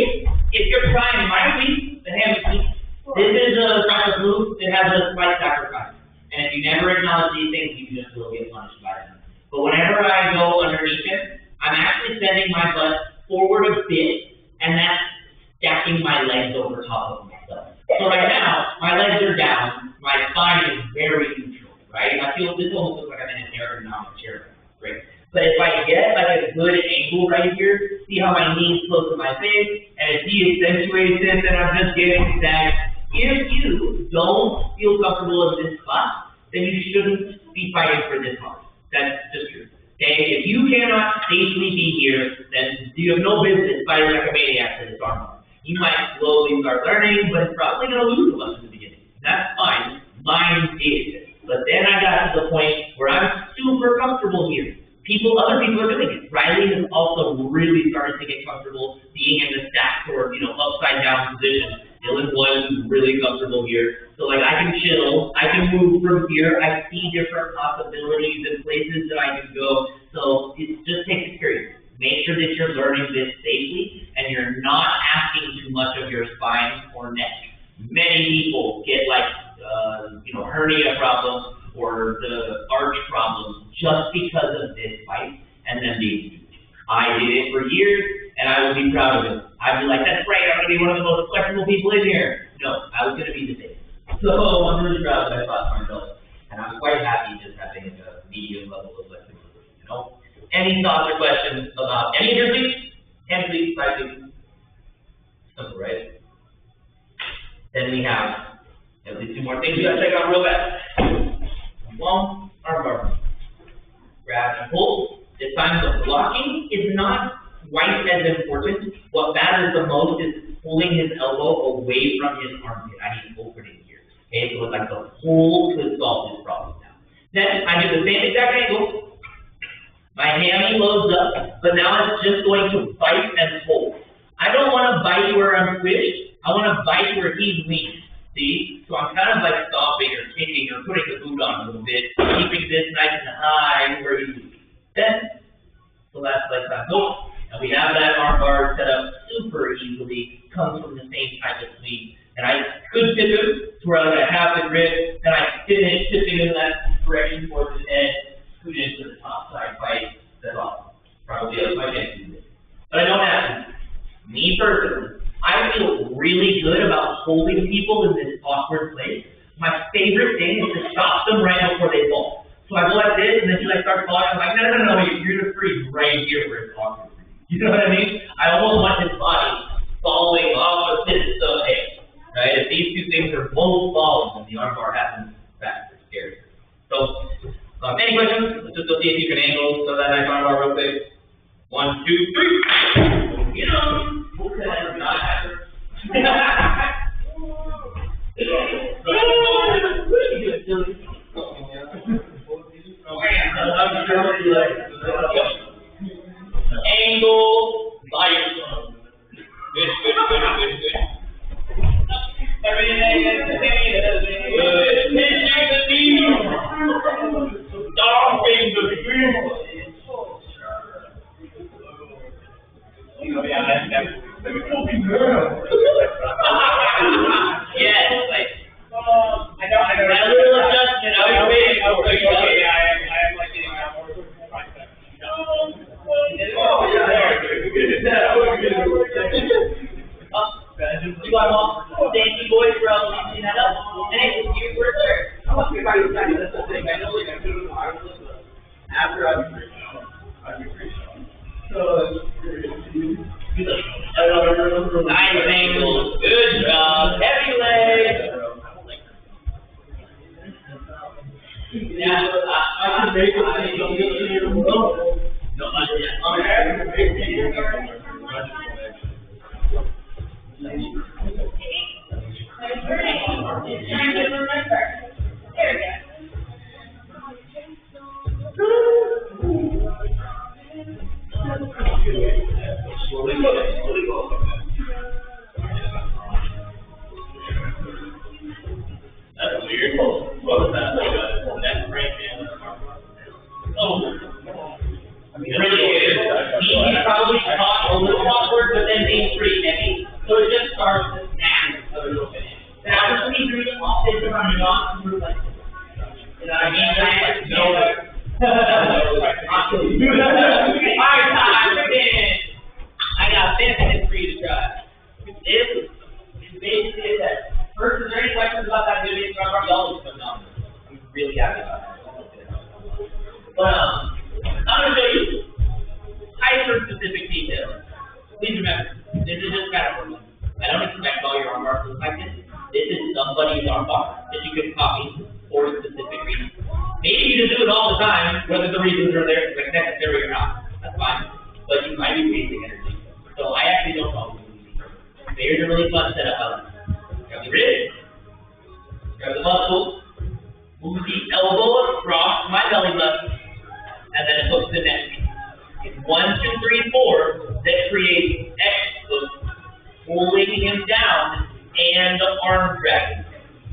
you, if you're trying my week, the ham is weak. This is a proper move that has a slight sacrifice. And if you never acknowledge these things, you just will get punished by them. But whenever I go underneath him, I'm actually sending my butt forward a bit, and that's stacking my legs over top of myself. So right now, my legs are down, my spine is very neutral, right? I feel this almost looks like I'm in an aerodynamic chair, right? But if I get like a good angle right here, see how my knee's close to my face, and if he accentuates it, then I'm just getting that. If you don't feel comfortable in this spot, then you shouldn't be fighting for this hard. That's just true. Okay? If you cannot safely be here, then you have no business fighting like a maniac for this armbar. You might slowly start learning, but it's probably going to lose a bunch in the beginning. That's fine. Mine is. But then I got to the point where I'm super comfortable here. Other people are doing it. Riley has also really started to get comfortable being in the stacked or, upside down position. Dylan was really comfortable here. So like I can chill, I can move from here, I see different possibilities and places that I can go. So it just takes experience. Make sure that you're learning this safely and you're not asking too much of your spine or neck. Many people get like hernia problems or the arch problems just because of this fight and then being stupid. I did it for years and I will be proud of it. I'd be like, that's great, I'm going to be one of the most flexible people in here. No, I was going to be the same. So I'm really proud that I taught myself. And I'm quite happy just having a medium level of flexibility, Any thoughts or questions about any of your leads? Hand leads, side leads. Simple, right? Then we have at least two more things we got to check out real fast. One, arm bar. Grab and pull. This time the blocking is not quite as important. What matters the most is pulling his elbow away from his armpit. I need opening here. Okay, so it's like the pull to solve this problem now. Then I do the same exact angle. My hammy loads up, but now it's just going to bite and pull. I don't want to bite where I'm squished. I want to bite where he's weak. See? So I'm kind of like stomping or kicking or putting the boot on a little bit, keeping this nice and high where he's weak. Then, so that's like that. Boom. And we have that arm bar set up super easily, comes from the same type of swing. And I could tip him to where I have the grip, and I finish tipping in that direction towards his head, scoot into the top side fight. That's awesome. Probably else my chance to do this. But I don't have to. Me personally, I feel really good about holding people in this awkward place. My favorite thing is to stop them right before they fall. So I go like this, and then you start falling. I'm like, no, you're gonna freeze right here where it's awkward. You know what I mean? I almost want his body falling off of his head. Right? If these two things are both falling, then the arm bar happens fast. It's scary. So, any questions? Let's just go see if you can angle so that nice arm bar real quick. 1, 2, 3. Get him. Okay, not happen. Angle by yourself. Good. Everything is good. Pinching the knee. Stomping the feet. Yes, like. I know. That little adjustment. I was waiting. Okay, I am like getting out more. You got all. Thank you, boys, for leaving that up. Hey, you were there. I must be right beside you. That's the thing. I know we can do it after I've been free. So, nice angles. Good job. Heavy legs. Yeah, I can make it. No, not yet. I'm having a big team. Slowly go. So it just starts to snap a little bit. Then after 23, all things are coming off, and we're like, you know what I mean? No. Alright, time again. I got 10 minutes for you to try. This is basically a test. First, is there any questions about that video? Y'all just come down. I'm really happy about that. But I'm going to show you hyper-specific details. Please remember, this is just kind of fun. I don't expect all your arm bars to look like this. This is somebody's arm bar that you can copy for a specific reason. Maybe you just do it all the time, whether the reasons are there like necessary or not. That's fine. But you might be wasting energy. So I actually don't know. So here's a really fun setup of it. Grab the ribs, grab the muscle, move the elbow across my belly button, and then it hooks the neck. It's 1, 2, 3, 4 that creates X hook, pulling him down and the arm dragging.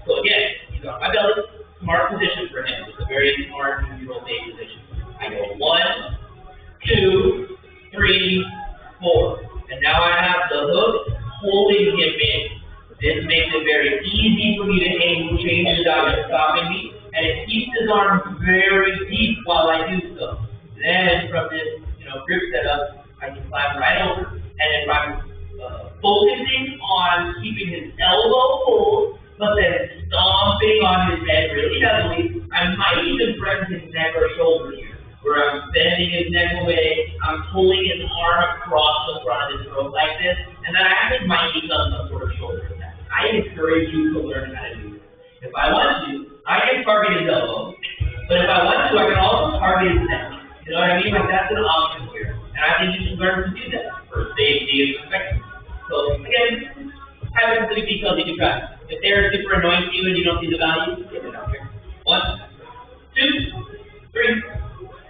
So again, he's on my belly, smart position for him. It's a very smart neutral day position. I go 1, 2, 3, 4. And now I have the hook holding him in. This makes it very easy for me to aim, change without him stopping me, and it keeps his arms very deep while I do so. Then from this, grip setup, I can climb right over, and if I'm focusing on keeping his elbow full, but then stomping on his head really heavily, I might even press his neck or shoulder here, where I'm bending his neck away, I'm pulling his arm across the front of his throat like this, and then I actually might use some sort of shoulder attack. I encourage you to learn how to do this. If I want to, I can target his elbow, but if I want to, I can also target his neck. You know what I mean? Like that's an option here. And I think you should learn to do that for safety and protection. So again, have specific details you can try. If they're super annoying to you and you don't see the value, get it out here. 1, 2, 3,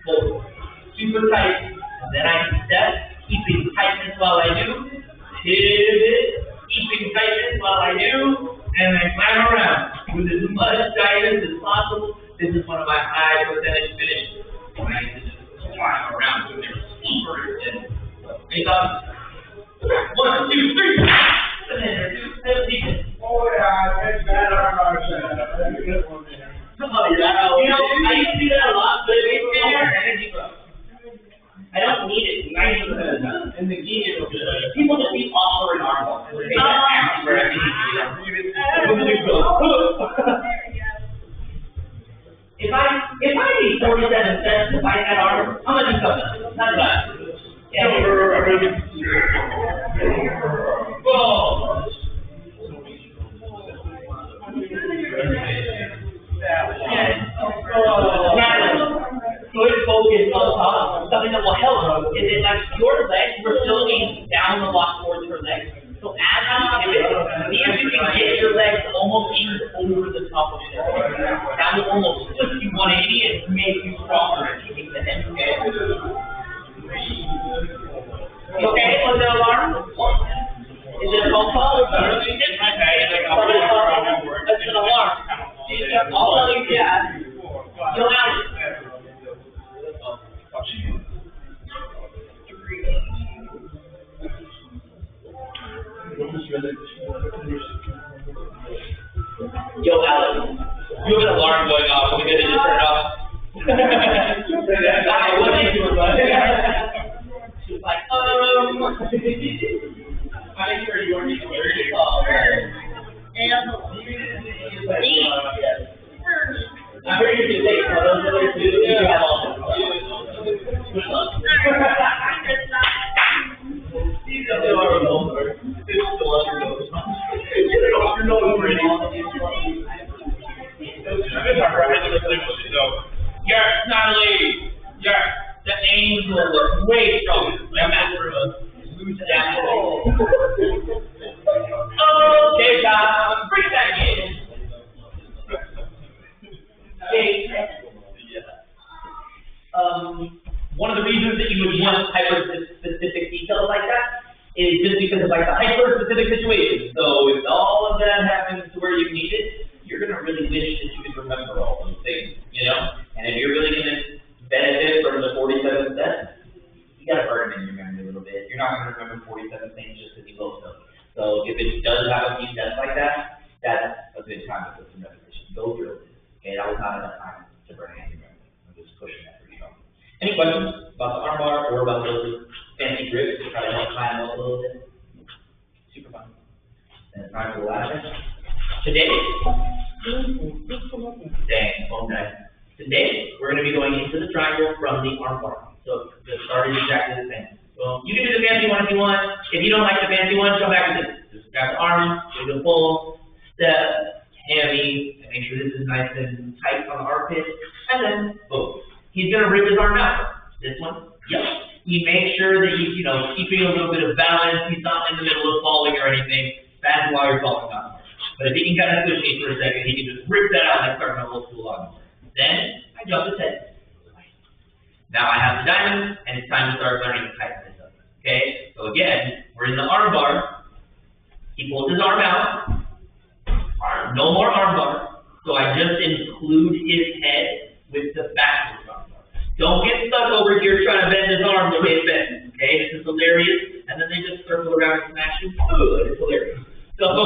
4. Super tight. And then I can step, keeping tightness while I do. Pivot, keeping tightness while I do. And then climb around with as much tightness as possible. This is one of my high percentage finishes. I can just climb around with their super intense. Any thoughts? 1, 2, 3. And then there's 2, 17. Oh yeah, that's bad arm that's a good one there. Oh yeah. I used to do that a lot, but it makes me more energy bro. I don't need it 90% of the time. In the gi, it'll be like, People just keep offering arm balls. If I need 47 cents to buy that arm, I'm gonna do something. Not bad. Yeah. Whoa. Good focus on top. Something that will help is that like your legs were still aimed down a lot towards her legs. So as you pivot, see if you can get your legs almost aimed over the top of it. That will almost flip you 180 and make you stronger at keeping the head. Okay, was there an alarm? Is it a phone call? That's an alarm. All of you, yeah. You'll have it. Yo, Alex, you have an alarm going off. Are we going to just turn it off? What are you doing, bud? She's like, I'm sure you already know where it is. I'm very good to take those other two. You have all of them. Yes, Natalie. Yes, the angel looks way stronger. I'm after lose that. Okay, John, bring it back in. One of the reasons that you would want hyper-specific details like that is just because of like the hyper-specific situation. So if all of that happens to where you need it, you're going to really wish that you could remember all those things, And if you're really going to benefit from the 47 steps, you got to burn them in your memory a little bit. You're not going to remember 47 things just because you love them. So if it does have a few steps like that, that's a good time to put some repetition. Go through it. Okay, that was not enough time to burn a hand. I'm just pushing that pretty strong. Any questions about the arm bar or about those fancy grips to try to help climb up a little bit? Super fun. And it's time for the last thing. Today, Today, we're going to be going into the triangle from the arm bar. So the start is exactly the same. Well, you can do the fancy one if you want. If you don't like the fancy one, come back to this. Just grab the arm, do the pull, step, heavy, and make sure this is nice and tight on the armpit, and then boom. He's going to rip his arm out. This one, yep. You make sure that you keeping a little bit of balance. He's not in the middle of falling or anything. That's while you're falling down. But if he can kind of push me for a second, he can just rip that out like starting a old school lawnmower. Then I jump his head. Now I have the diamond, and it's time to start learning to tighten this up. Okay? So again, we're in the arm bar. He pulls his arm out. No more arm bar. So I just include his head with the backwards arm bar. Don't get stuck over here trying to bend his arm the way it bends. Okay? This is hilarious. And then they just circle around and smash you. It's hilarious. So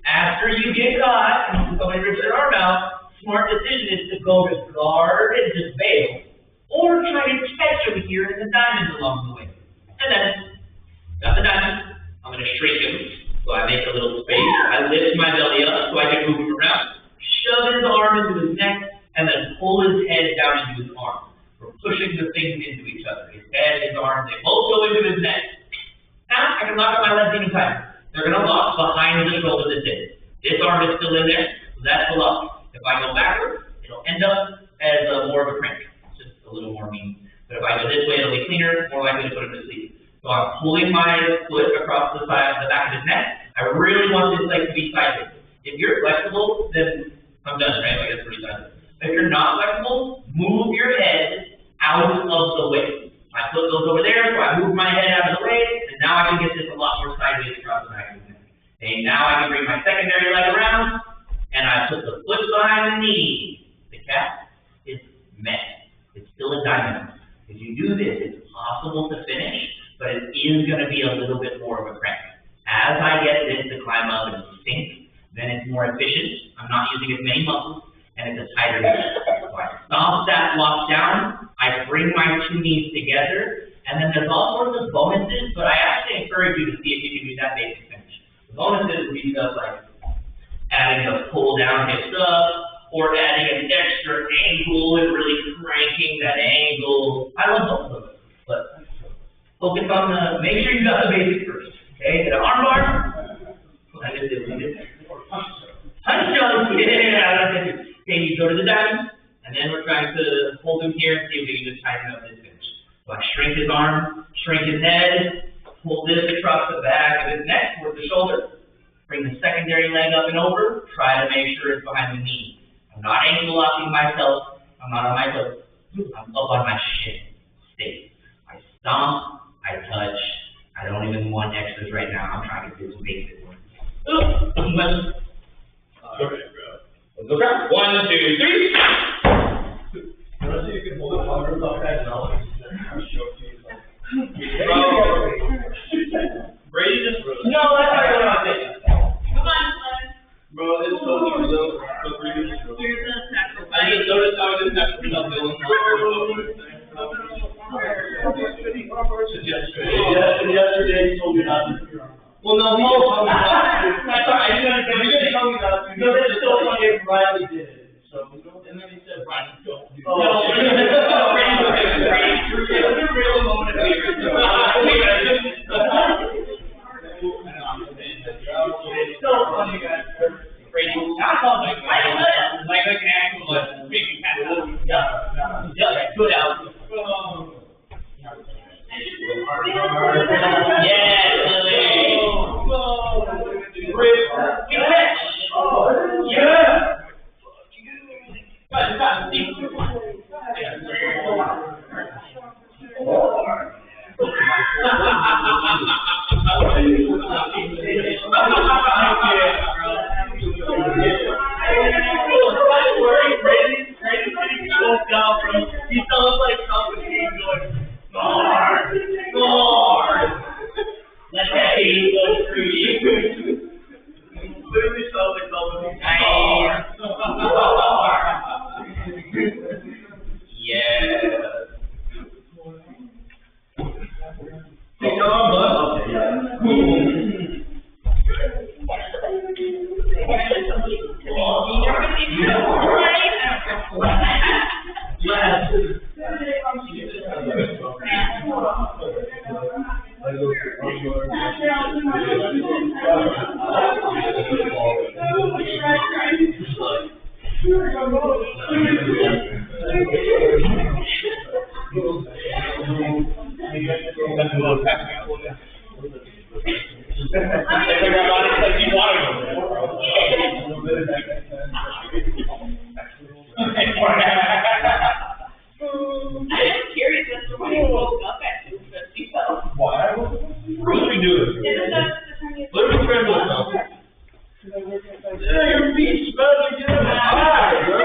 after you get caught and somebody rips their arm out, smart decision is to go to guard and just bail, or try to catch him here in the diamonds along the way. And then, got the diamond, I'm going to shrink him, so I make a little space. I lift my belly up so I can move him around, shove his arm into his neck, and then pull his head down into his arm. We're pushing the things into each other. His head, his arm, they both go into his neck. Now, I can lock up my legs even tighter. They're going to lock behind the shoulder that's in. This arm is still in there, so that's the lock. If I go backwards, it'll end up as more of a crank. It's just a little more mean. But if I go this way, it'll be cleaner, more likely to put him to sleep. So I'm pulling my foot across the side of the back of his neck. I really want this leg to be sideways. If you're flexible, then I'm done, right? Like that's pretty sideways. If you're not flexible, move your head out of the way. My foot goes over there, so I move my head out of the way, and now I can get this a lot more sideways across the back of the neck. Okay, now I can bring my secondary leg around, and I put the foot behind the knee. The cap is met. It's still a diamond. If you do this, it's possible to finish, but it is going to be a little bit more of a crank. As I get this to climb up and sink, then it's more efficient. I'm not using as many muscles, and it's a tighter knee. So I stomp that block down, I bring my two knees together, and then there's all sorts of bonuses, but I actually encourage you to see if you can do that basic finish. The bonuses would be stuff like adding a pull down hips up, or adding an extra angle and really cranking that angle. I love both of them, but focus on make sure you got the basics first. Okay, the arm bar. I just did punch jump. Yeah. Okay, you go to the diamond, and then we're trying to hold him here and see if we can just tighten up his finish. So I shrink his arm, shrink his head, pull this across the back of his neck towards the shoulder, bring the secondary leg up and over, try to make sure it's behind the knee. I'm not ankle locking myself, I'm not on my toes, I'm up on my shin. Stay. I stomp, I touch, I don't even want extras right now, I'm trying to do some basic ones. Let's go grab. 1, 2, 3. I see you can hold it longer about that now. Brady just wrote. No, that's not what I'm thinking. Come on, Glenn. Bro, it's so true though. So Brady just wrote. Here's the sacrifice. I just noticed how it is not yesterday he told me not to. Well, no, he told me not to. That's all right. You're gonna tell me not to. No, that's so funny if Riley did it. So, and then he said, Riley, don't do it. Oh, it's so funny, guys. Brady, stop on like an actual big cat. Yeah, good out. Yeah, Lily. I'm curious as to why you woke up at 2:50 though. Why? What are we doing? Isn't that the time you? What are we trying to do? Yeah, your feet smell like you're high, bro.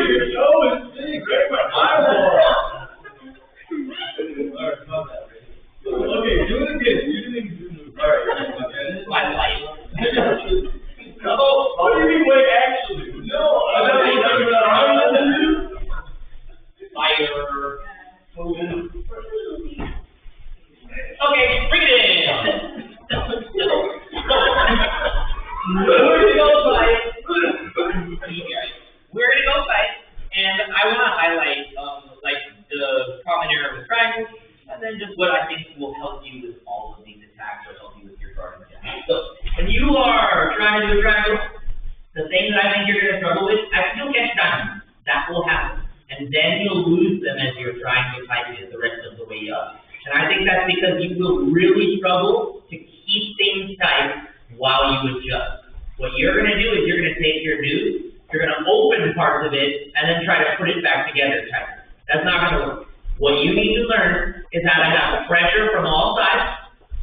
Your toe is big, right? My eyeball. Okay, do it again. You didn't even do it. All right. This is my life. No, what do you mean, wait, actually? No, I don't think I'm gonna do. Fire. Okay, bring it in. We're gonna go fight. We're gonna go fight, and I want to highlight like the common error with triangles, and then just what I think will help you with all of these attacks or help you with your guard attack. So when you are trying to do a triangle, the thing that I think you're gonna struggle with, I think you'll catch diamonds. That will happen, and then you'll lose them as you're trying to type it the rest of the way up. And I think that's because you will really struggle to keep things tight while you adjust. What you're going to do is you're going to take your news, you're going to open parts of it, and then try to put it back together tight. That's not going to work. What you need to learn is how to have pressure from all sides,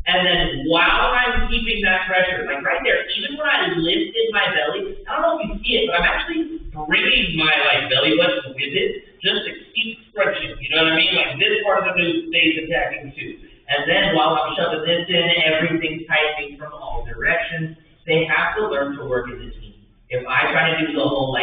and then while I'm keeping that pressure, like right there, even when I lifted my belly, I don't know if you see it, but I'm actually bringing my belly button with it, just to keep stretching, you know what I mean? Like this part of the news stays attacking too. And then while I'm shoving this in, everything's tightening from all directions. They have to learn to work as a team. If I try to do the whole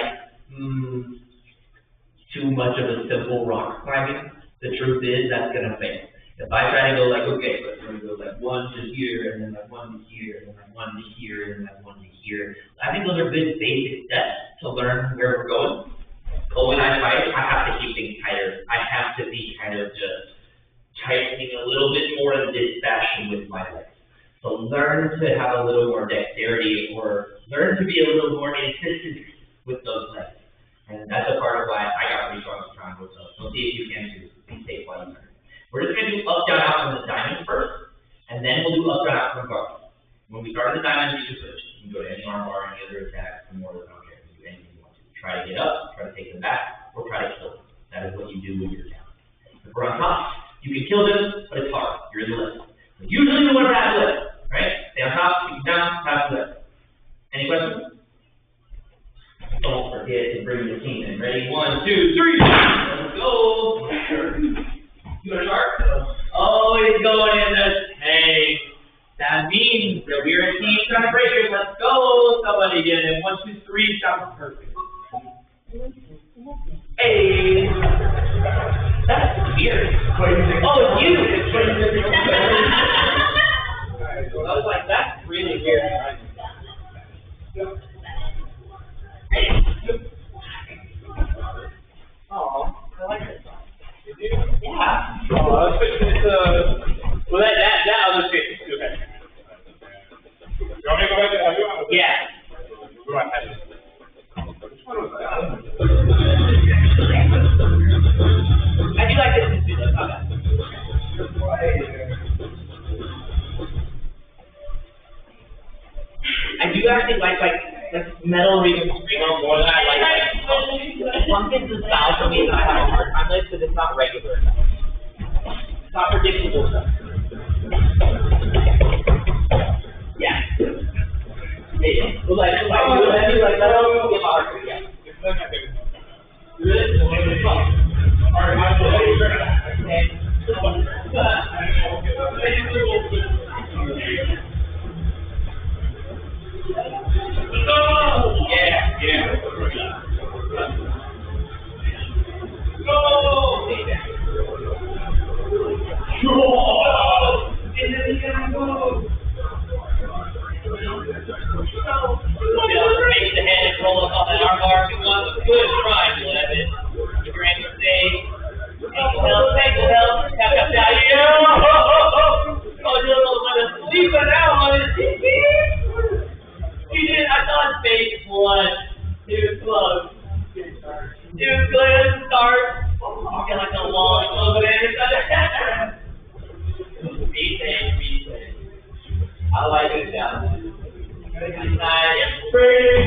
too much of a simple rock climbing, the truth is that's gonna fail. If I try to go okay, let's go one to here, and then one to here, and then one to here, and then one to here. I think those are good basic steps to learn where we're going. But when I fight, I have to keep things tighter. I have to be kind of just tightening a little bit more in this fashion with my legs. So learn to have a little more dexterity, or learn to be a little more insistent with those legs. And that's a part of why I got pretty strong with triangles. So see if you can too. Be safe while you learn. We're just going to do up, down, out from the diamond first, and then we'll do up, down, out from guard. When we start the diamond, you can switch. You can go to any arm bar, any other attack, some more, I don't care. You can do anything you want to. Try to get up, try to take them back, or try to kill them. That is what you do when you're down. If we're on top, you can kill them, but it's hard. You're in the left. Usually you want to pass the left, right? Stay on top, keep down, pass the left. Any questions? Don't forget to bring the team in. Ready? 1, 2, 3. Let's go. You want to start? Oh, he's going in the tank. That means that we're a team trying to break it. Let's go. Somebody get in. 1, 2, 3. Sounds perfect. Hey. That's weird. Oh, it's you. I was like, that's really weird. Oh, I like it. Yeah. Oh, let's fix it well, that other fix is okay. You want me to go back to that? Yeah. Go ahead. I do like this too, that's not bad. I do actually like metal Regan Screamo more than I like Pumpkin's the style for me that I have a hard time with because it's not regular enough. It's not predictable stuff. Yeah. Hey, do that, give a hard time, yeah. Good? Alright, yeah. Go! Maybe the head and roll up on that arm bar. 2 1. Good try, 11. If your ankle stays. Ankle help. Tap, tap, tap. Oh, you're a little bit of sleeper now on his TV. He did. I saw his face flush. He was close. He was good at the start. You get like a long little bit of be safe. I like it down. Nice. Pretty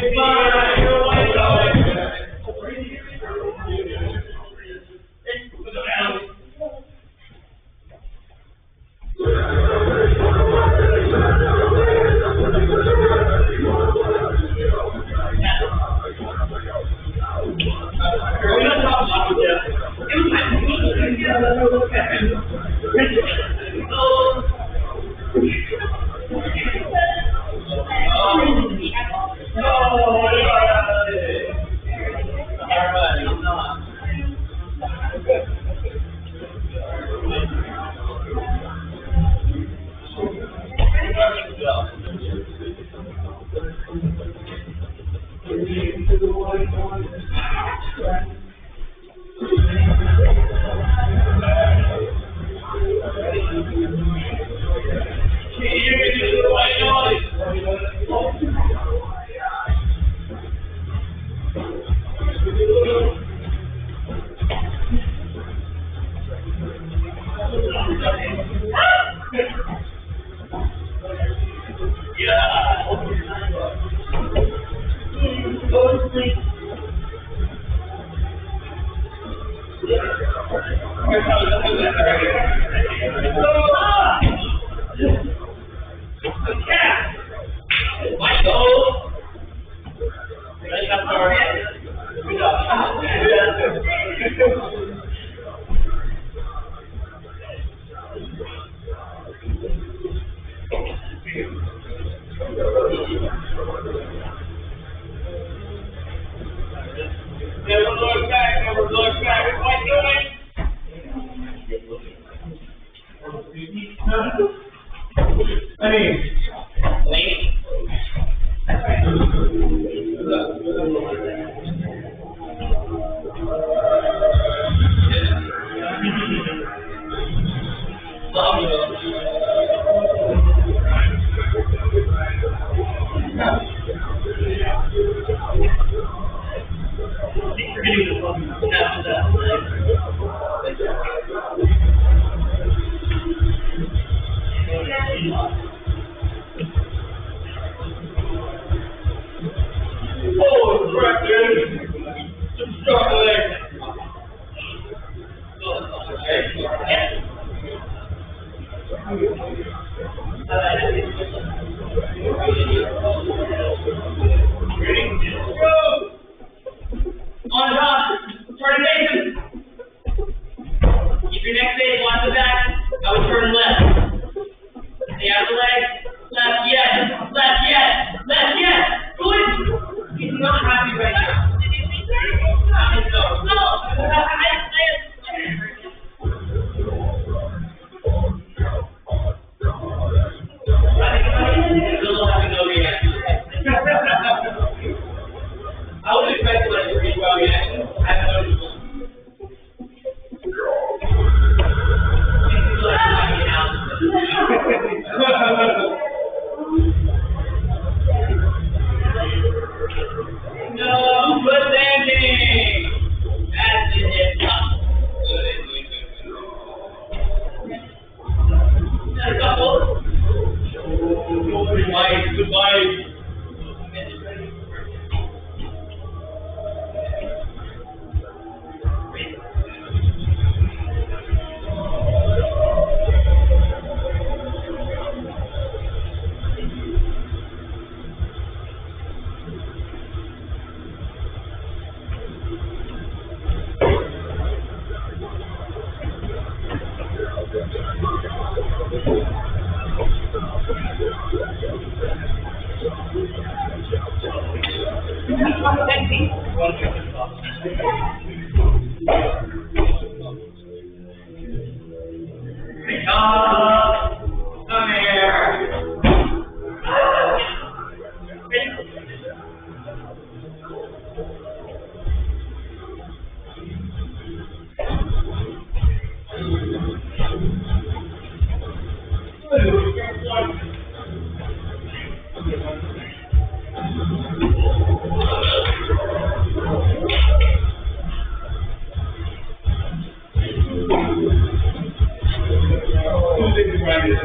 big grind is.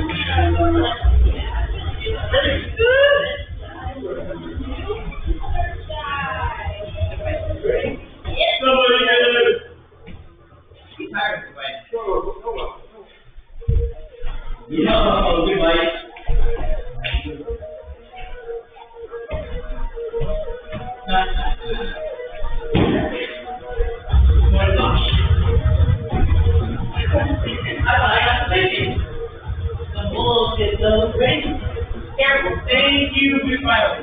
Somebody get it. He's tired of fighting. Go. Yo, good fight. The bullshit celebration. Careful. Thank you, good fight.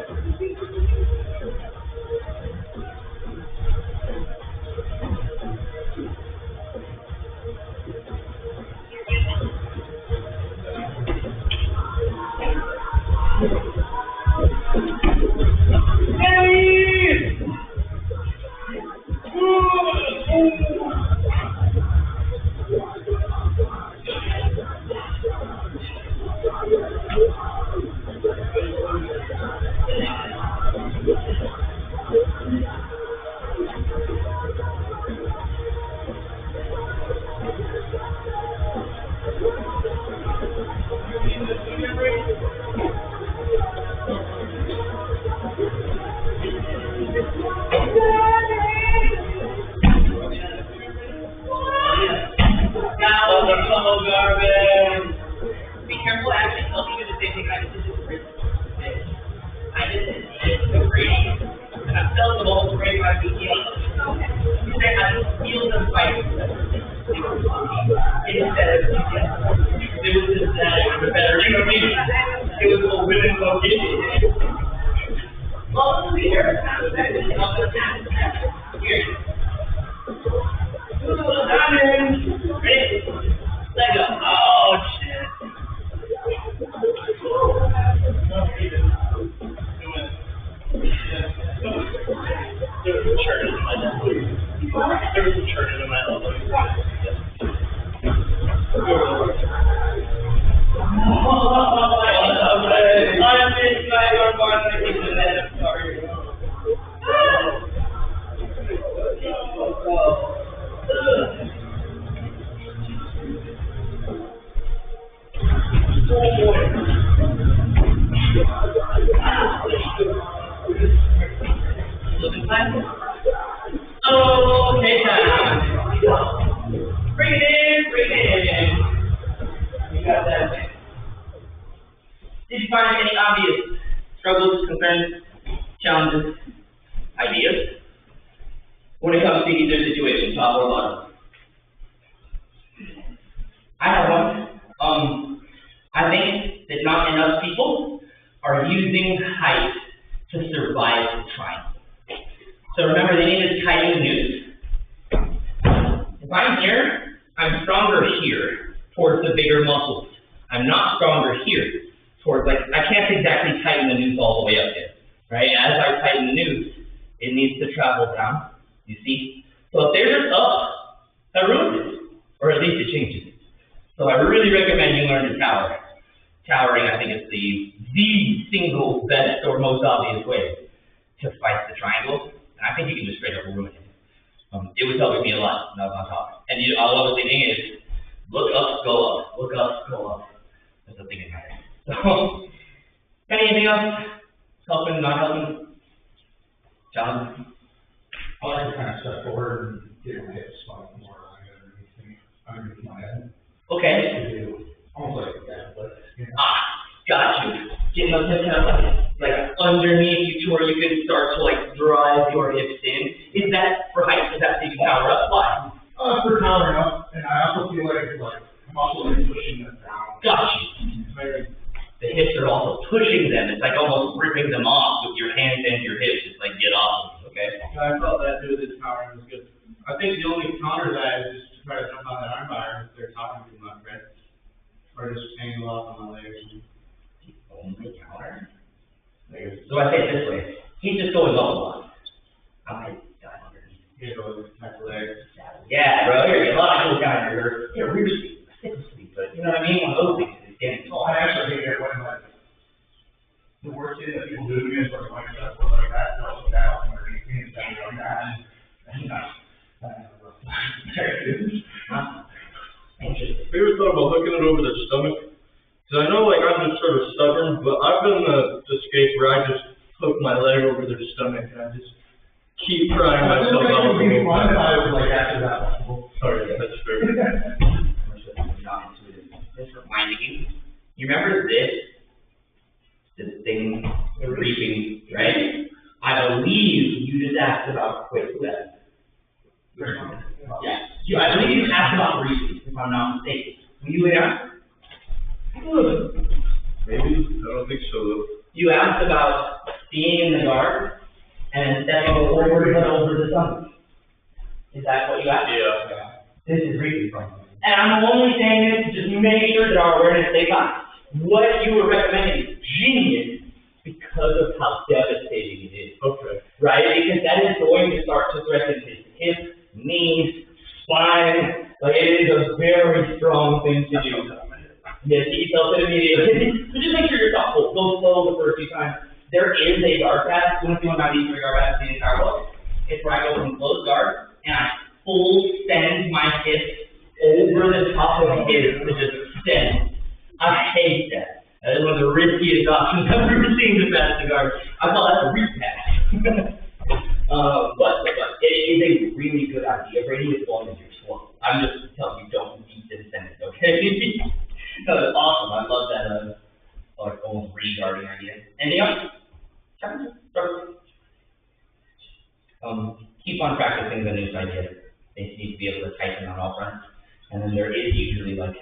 Be careful, actually, I'll do the same thing I did to Chris. I did this to Brady, and I'm selling the whole Brady by BK. I just feel them fighting. Instead of BK. It was just that, it was better, you know what I mean? It was a winning location. Well, here. Here. Diamond! Ready? Let go. Oh, shit. There was a church in my elbow. Oh, okay, time. Bring it in, bring it in. You got that. Did you find any obvious struggles, concerns, challenges, ideas when it comes to either situation, top or bottom? I have one. I think that not enough people are using height to survive the triangle. So remember, the name is kiting the noose. If I'm here, I'm stronger here towards the bigger muscles. I'm not stronger here towards, like, I can't exactly tighten the noose all the way up there, right? As I tighten the noose, it needs to travel down, you see? So if they're just up, that ruins it, or at least it changes it. So I really recommend you learn to tower. Towering, I think, is the single best or most obvious way to fight the triangle. I think you can just straight up ruin it. It was helping me a lot when I was on top. And all I was thinking is, look up, go up. Look up, go up. That's the thing in my head. So, anything else? Helping, not helping? John? I like to kind of step forward and get my hips spot more underneath my head. Okay. Almost like a gap, but, you know. Got you. Getting those hips kind of like underneath you to where you can start to like drive your hips in. Is that for height? Is that so you can power up? Why? For powering up, and I also feel like it's like muscle is pushing them down. Got you. The hips are also pushing them. It's like almost ripping them off with your hands and your hips. It's like, get off them, okay? I felt that too, this powering was good. I think the only counter to that is just to try to jump on that arm bar if they're talking too much, right? Or just angle off on my legs. Only counter? So I say it this way. He's just going up a lot. I might dive underneath. You know, touch the legs. Yeah, bro, you're a lot of cool guys here. You're really sleep, but you know what I mean? One of those things is getting tall. I actually hate it when like the worst thing that people do to me is like stuff like that, they'll look down underneath me and say, like that. And Interesting. We were thought about looking at went over their stomach. Cause I know, like, I'm just sort of stubborn, but I've done this case where I just hook my leg over their stomach and I just keep prying I feel myself like out. it would be fun if I was like after that. Sorry, that's fair. Not intuitive. Just reminding you. You remember this thing, reaping, right? I believe you just asked about quick left. Yeah. I believe you asked about reaping, if I'm not mistaken. Will you ask? Maybe, I don't think so though. You asked about being in the garden and stepping forward and over the sun. Is that what you asked? Yeah. This is reaping from. And I'm only saying this to just make sure that our awareness stays high. What you were recommending is genius because of how devastating it is. Okay. Right? Because that is going to start to threaten his hips, knees, spine. Like, it is a very strong thing to do. Yes, he felt it immediately. So just make sure you're thoughtful. Go slow the first few times. There is a guard path. When you about these 3 guard paths in the entire book, it's where I go from closed guard and I full send my hips over the top of his to just send. I hate that. That is one of the riskiest options I've ever seen to pass the guard. I call that a repass. But it is a really good idea, Brady, as long as you're slow. I'm just telling you, don't beat and send it, okay? No, that's awesome. I love that, like, almost re-guarding idea. Anything else? Keep on practicing the news idea. They need to be able to tighten on all fronts. And then there is usually, like,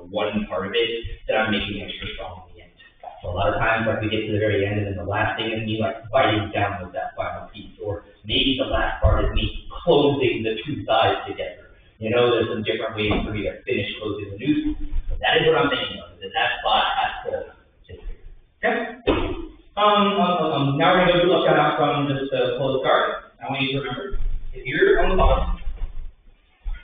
one part of it that I'm making extra strong in the end. So a lot of times, like, we get to the very end, and then the last thing is me, like, biting down with that final piece. Or maybe the last part is me closing the 2 sides together. There's some different ways for me to finish closing the noose. But that is what I'm thinking of, is that spot has to sit here. Okay? Now we're going to do a shout out from this closed guard. I want you to remember, if you're on the bottom,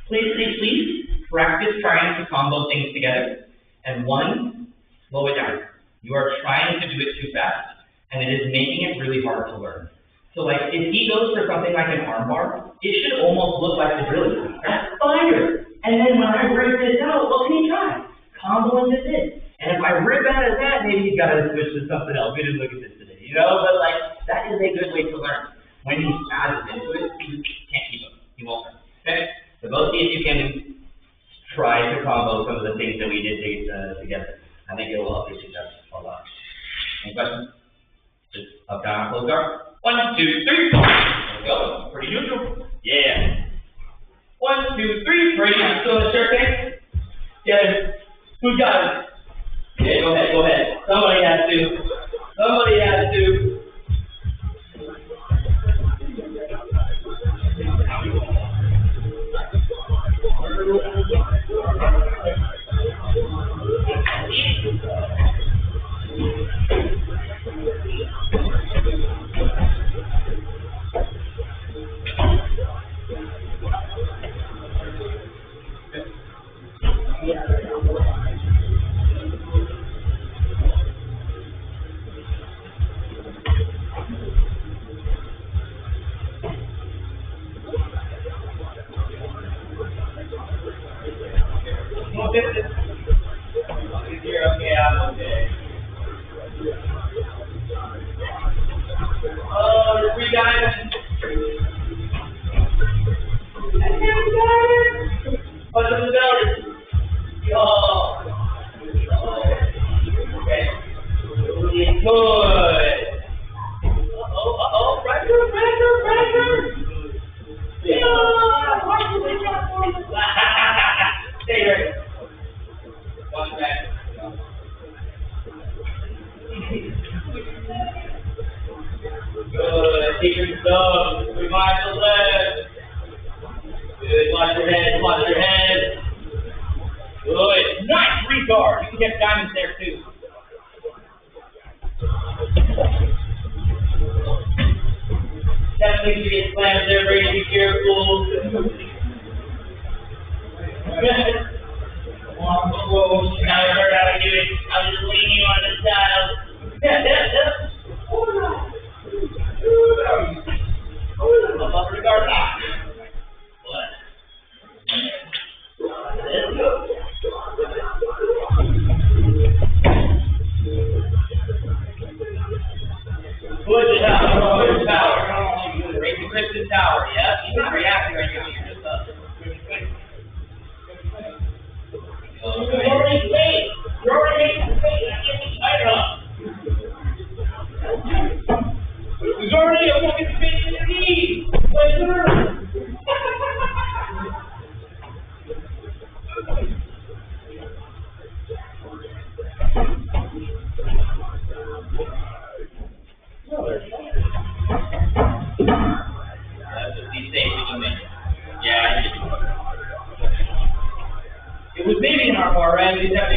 please practice trying to combo things together. And 1, slow it down. You are trying to do it too fast, and it is making it really hard to learn. So, like, if he goes for something like an arm bar, it should almost look like the drilling. That's fire. And then when I rip this out, what can he try? Comboing this in. And if I rip out of that, maybe he's got to switch to something else. We didn't look at this today, But, like, that is a good way to learn. When he spazes into it, you can't keep him. He won't learn. Okay? So go see if you can try to combo some of the things that we did together. I think it will help you success a lot. Any questions? Just up, down, close guard. 1, 2, 3. There we go. Pretty neutral. Yeah. 1, 2, 3. Ready to fill the shirt tank? Yeah. Who's got it? Yeah, go ahead. Somebody has to.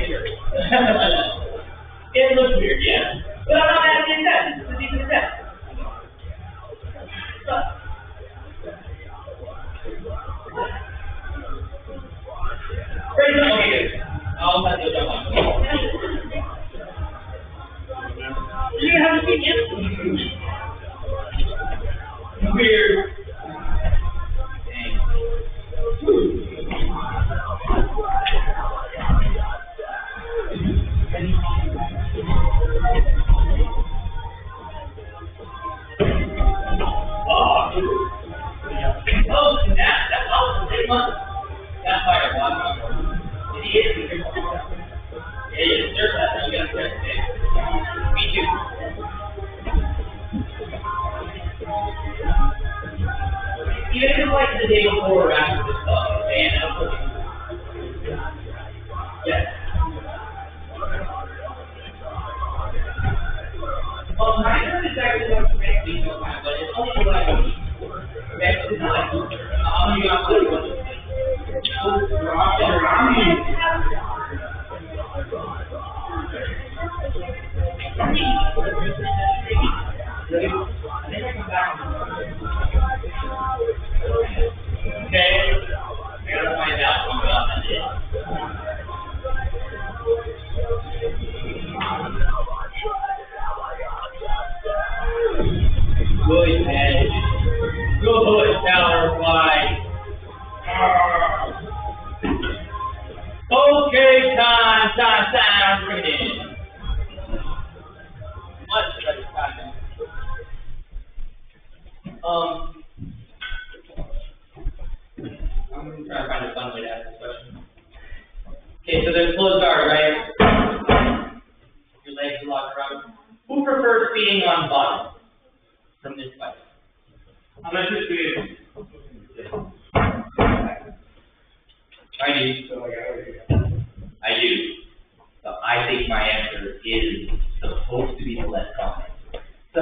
picture. It looks weird, yeah. But I'm not mad at the intent. It's a decent intent. Great, okay, good. I'll let you jump on. You have a seat, Weird. Oh, that's awesome. That's fire. It is. It is. There's that. You gotta press it. Me too. Even if it's like the day before or after this stuff, and I'm cooking. Yes. Well, mine is actually not correct detail time, but it's only like a week. Okay, so it's not like you got to put it. Okay, I gotta find out what that is. Good edge. Good power fly. Okay, time. Bring it in. Much better time. I'm trying to find a fun way to ask this question. Okay, so there's closed guard, right? Your legs are locked around. Who prefers being on bottom from this fight? I'm interested. I do. So I think my answer is supposed to be the less common. So,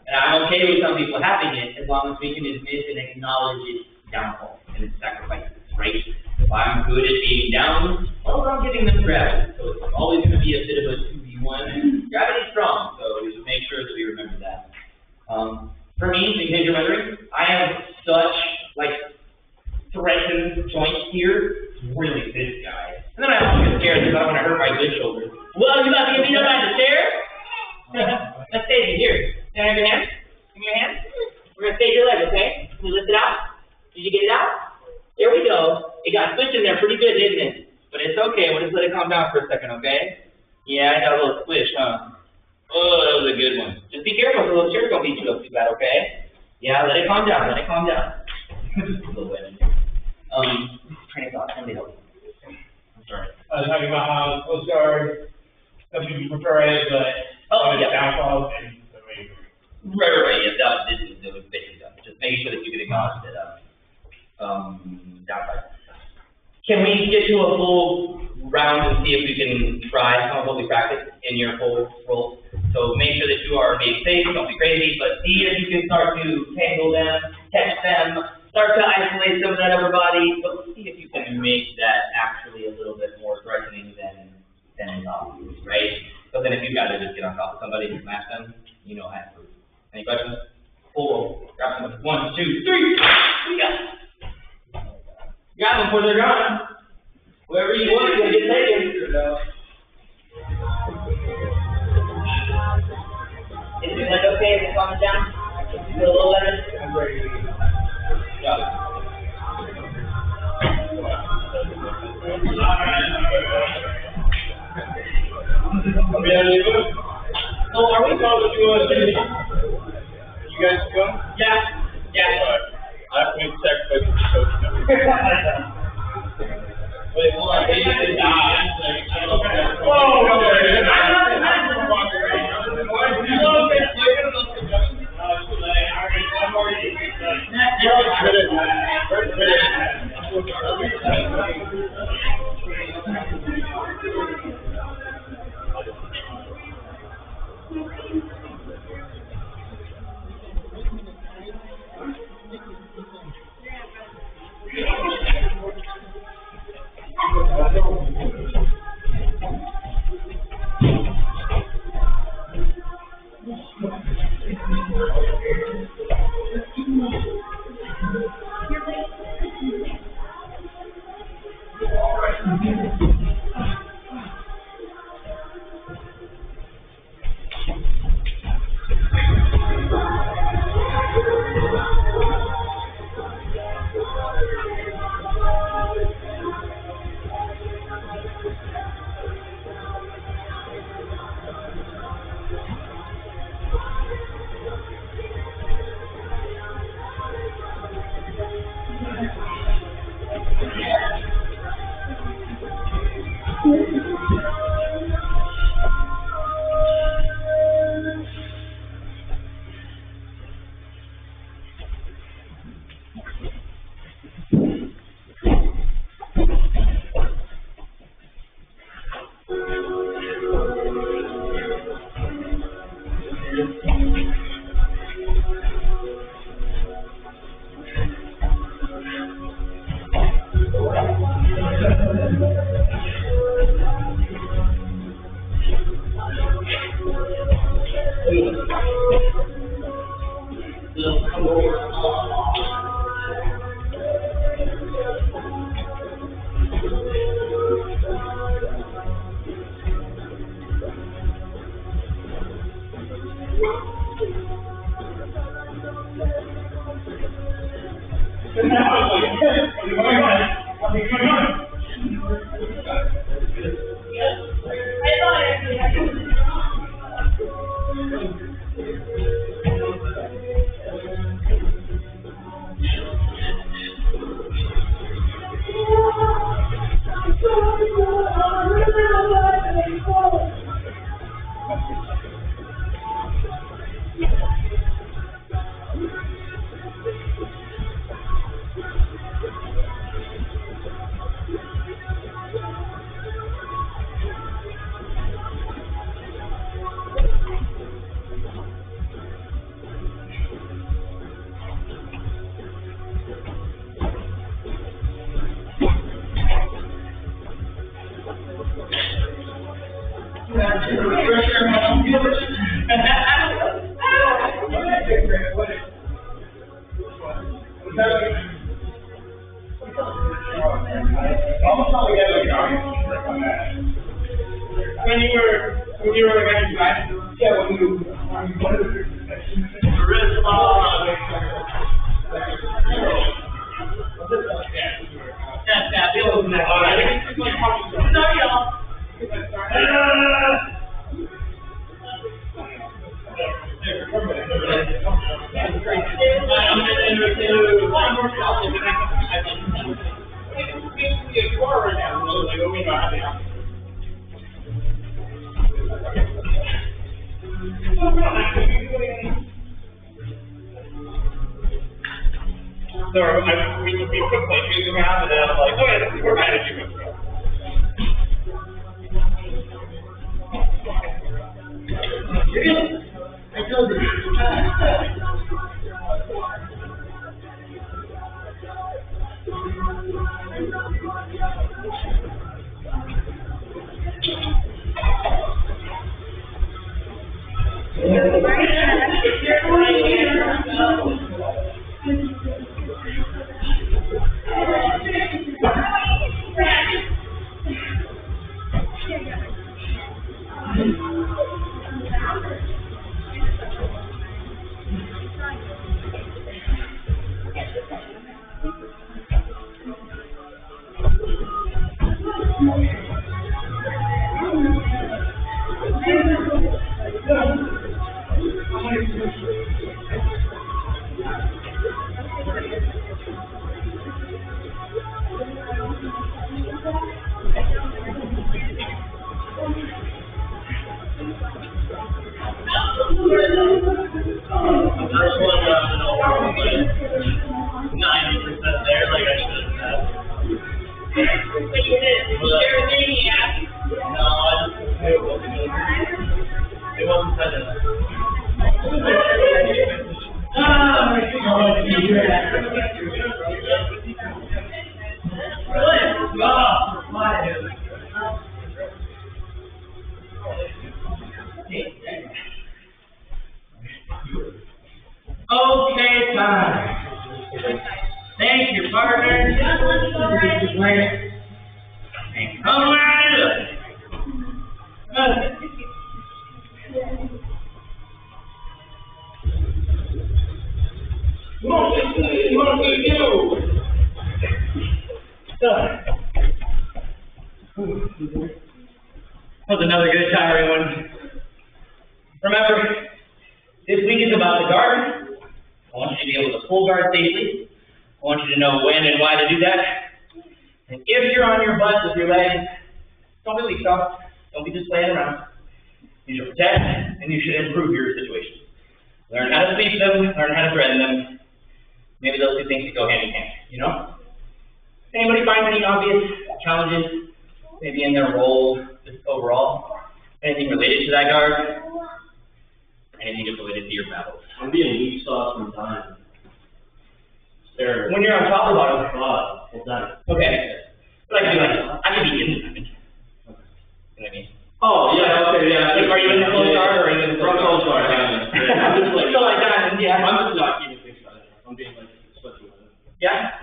and I'm okay with some people having it as long as we can admit and acknowledge its downfall and its sacrifices, right? If I'm good at being down, well, I'm giving them gravity. So it's always going to be a bit of a 2v1. Gravity's strong, so we should make sure that we remember that. For me, in case you're wondering, I have such, threatened joints here. It's really this guy. And then I also get scared because I don't want to hurt my good shoulder. Well, you about to get beat up by the chair? Let's stay here. Can I have your hand? Give me your hand. We're going to stage your leg, okay? Can you lift it out? Did you get it out? There we go. It got squished in there pretty good, didn't it? But it's okay. We'll just let it calm down for a second, okay? Yeah, I got a little squish, huh? Oh, that was a good one. Just be careful, so the chair's going to beat you up too bad, okay? Yeah, let it calm down. Let it calm down. Just a little bit. Train of thought. Somebody help me. I'm sorry. I was talking about how Coast Guard, some people prefer it, but yeah. downfalls and the way. Right. Yeah, that was basically done. Just making sure that you can acknowledge that, downside. Can we get to a full round and see if we can try some of what we practiced in your whole role? So make sure that you are being safe, don't be crazy, but see if you can start to tangle them, catch them, start to isolate some of that upper body, but see if you can make that actually a little bit more threatening than it's obvious, right? So then if you guys just get on top of somebody and smash them, you know how to prove. Any questions? Full roll. Grab them. 1, 2, 3. We got it. Grab them before they're gone. Whoever you want is going to get taken. Is it like okay if it's on the down? Put a little lemon? I'm ready. Got it. Are we ready to go? Oh, are we? What you want to do? You guys go? Yeah. I have to make sacrifices for coach now. Wait, hold on. Almost all we get like on that. When you were running back? Yeah, when you wanted to. That bill was that. No, y'all. So we put like music around and then I was like, oh yeah, we're managing it. I told you. Okay, time. Thank you, partner. Come right up. Was another good time, everyone. Remember, this week is about the guard. I want you to be able to pull guard safely. I want you to know when and why to do that. And if you're on your butt with your legs, don't be weak soft. Don't be just playing around. You should protect and you should improve your situation. Learn how to sweep them, learn how to threaten them. Maybe those two things go hand in hand, you know? Anybody find any obvious challenges, maybe in their role, just overall? Anything related to that guard? Anything just related to your battles? I'm being weak sauce sometimes. When you're on top of bottom. Well done. Okay. But I can be independent. You know what I mean? Oh, yeah, okay, yeah. Like, are you in the Coast Guard or are you in the Coast Guard? I'm just like, So like that, yeah. I'm just not keeping things. I'm being like, especially. Yeah?